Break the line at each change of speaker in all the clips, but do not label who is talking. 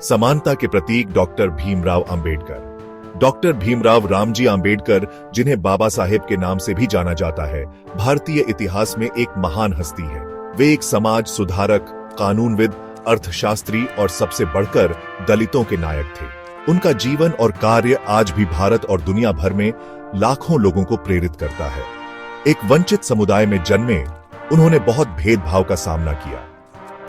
समानता के प्रतीक doctor Bhimrao Ambedkar. Doctor Bhimrao Ramji Ambedkar, जिन्हें बाबा साहेब के नाम से भी जाना जाता है, भारतीय इतिहास में एक महान हस्ती है। वे एक समाज सुधारक, कानूनविद, अर्थशास्त्री और सबसे बढ़कर दलितों के नायक थे। उनका जीवन और कार्य आज भी भारत और दुनिया भर में लाखों लोगों को प्रेरित करता है। एक वंचित समुदाय में जन्मे उन्होंने बहुत भेदभाव का सामना किया,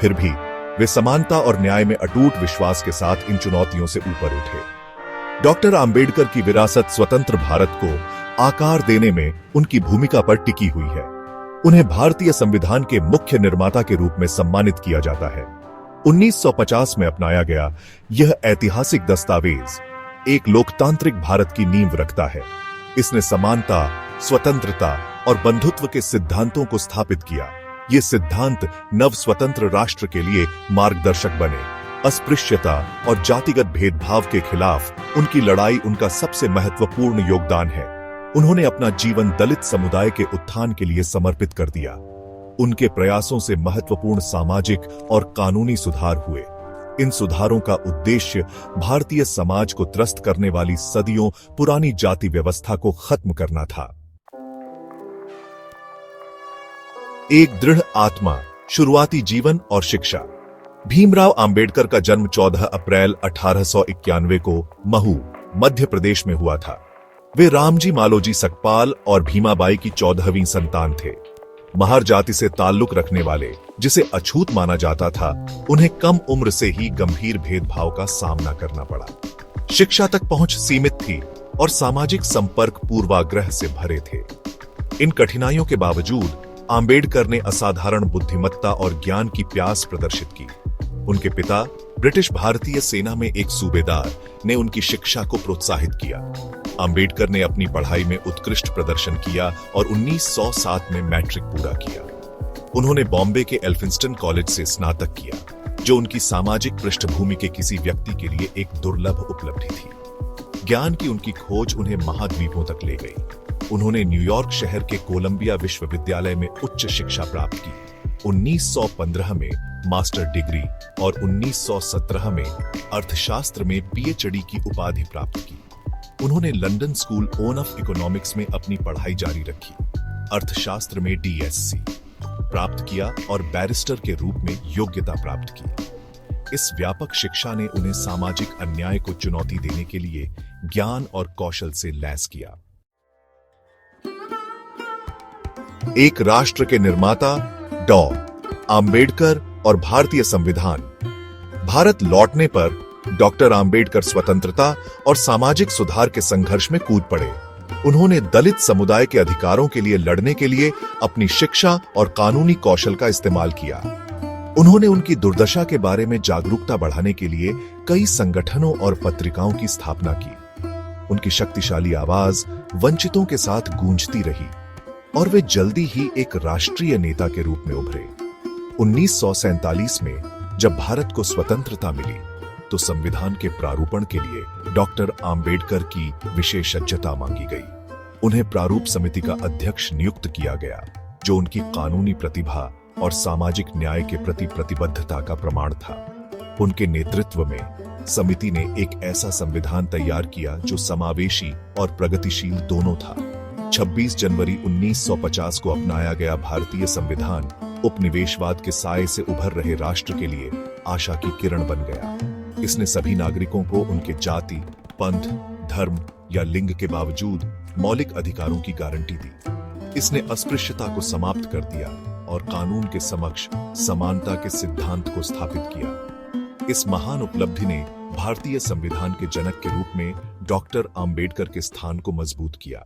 फिर भी वे समानता और न्याय में अटूट विश्वास के साथ इन चुनौतियों से ऊपर उठे। डॉक्टर अंबेडकर की विरासत स्वतंत्र भारत को आकार देने में उनकी भूमिका पर टिकी हुई है। उन्हें भारतीय संविधान के मुख्य निर्माता के रूप में सम्मानित किया जाता है। 1950 में अपनाया गया यह ऐतिहासिक दस्तावेज एक लोकतांत्रिक भारत की नींव रखता है। इसने समानता, स्वतंत्रता और बंधुत्व के सिद्धांतों को स्थापित किया। ये सिद्धांत नव स्वतंत्र राष्ट्र के लिए मार्गदर्शक बने। अस्पृश्यता और जातिगत भेदभाव के खिलाफ उनकी लड़ाई उनका सबसे महत्वपूर्ण योगदान है। उन्होंने अपना जीवन दलित समुदाय के उत्थान के लिए समर्पित कर दिया। उनके प्रयासों से महत्वपूर्ण सामाजिक और कानूनी सुधार हुए। इन सुधारों का उद्देश्य भारतीय समाज को त्रस्त करने वाली सदियों पुरानी जाति व्यवस्था को खत्म करना था। एक दृढ़ आत्मा, शुरुआती जीवन और शिक्षा। भीमराव अंबेडकर का जन्म 14 अप्रैल 1891 को महू, मध्य प्रदेश में हुआ था। वे रामजी मालोजी सकपाल और भीमाबाई की 14वीं संतान थे। महार जाति से ताल्लुक रखने वाले, जिसे अछूत माना जाता था, उन्हें कम उम्र से ही गंभीर भेदभाव का सामना करना पड़ा। शिक्षा तक पहुंच सीमित थी और सामाजिक संपर्क पूर्वाग्रह से भरे थे। इन कठिनाइयों के बावजूद अंबेडकर ने असाधारण बुद्धिमत्ता और ज्ञान की प्यास प्रदर्शित की। उनके पिता, ब्रिटिश भारतीय सेना में एक सूबेदार, ने उनकी शिक्षा को प्रोत्साहित किया। अंबेडकर ने अपनी पढ़ाई में उत्कृष्ट प्रदर्शन किया और 1907 में मैट्रिक पूरा किया। उन्होंने बॉम्बे के एल्फिंस्टन कॉलेज से स्नातक किया, जो उनकी सामाजिक पृष्ठभूमि के किसी व्यक्ति के लिए एक दुर्लभ उपलब्धि थी। ज्ञान की उनकी खोज उन्हें महाद्वीपों तक ले गई। उन्होंने न्यूयॉर्क शहर के कोलंबिया विश्वविद्यालय में उच्च शिक्षा प्राप्त की। 1915 में मास्टर डिग्री और 1917 में अर्थशास्त्र में पीएचडी की उपाधि प्राप्त की। उन्होंने लंदन स्कूल ऑफ इकोनॉमिक्स में अपनी पढ़ाई जारी रखी, अर्थशास्त्र में डीएससी प्राप्त किया और बैरिस्टर के रूप में योग्यता प्राप्त की। इस व्यापक शिक्षा ने उन्हें सामाजिक अन्याय को चुनौती देने के लिए ज्ञान और कौशल से लैस किया। एक राष्ट्र के निर्माता डॉ. अंबेडकर और भारतीय संविधान। भारत लौटने पर डॉक्टर अंबेडकर स्वतंत्रता और सामाजिक सुधार के संघर्ष में कूद पड़े। उन्होंने दलित समुदाय के अधिकारों के लिए लड़ने के लिए अपनी शिक्षा और कानूनी कौशल का इस्तेमाल किया। उन्होंने उनकी दुर्दशा के बारे में जागरूकता बढ़ाने के लिए कई संगठनों और पत्रिकाओं की स्थापना की। उनकी शक्तिशाली आवाज वंचितों के साथ गूंजती रही और वे जल्दी ही एक राष्ट्रीय नेता के रूप में उभरे। 1947 में जब भारत को स्वतंत्रता मिली, तो संविधान के प्रारूपण के लिए डॉक्टर अंबेडकर की विशेषज्ञता मांगी गई। उन्हें प्रारूप समिति का अध्यक्ष नियुक्त किया गया, जो उनकी कानूनी प्रतिभा और सामाजिक न्याय के प्रति प्रतिबद्धता का प्रमाण था। उनके नेतृत्व में समिति ने एक ऐसा संविधान तैयार किया जो समावेशी और प्रगतिशील दोनों था। 26 जनवरी 1950 को अपनाया गया भारतीय संविधान उपनिवेशवाद के साए से उभर रहे राष्ट्र के लिए आशा की किरण बन गया। इसने सभी नागरिकों को उनके जाति, पंथ, धर्म या लिंग के बावजूद मौलिक अधिकारों की गारंटी दी। इसने अस्पृश्यता को समाप्त कर दिया और कानून के समक्ष समानता के सिद्धांत को स्थापित किया। इस महान उपलब्धि ने भारतीय संविधान के जनक के रूप में डॉक्टर अंबेडकर के स्थान को मजबूत किया।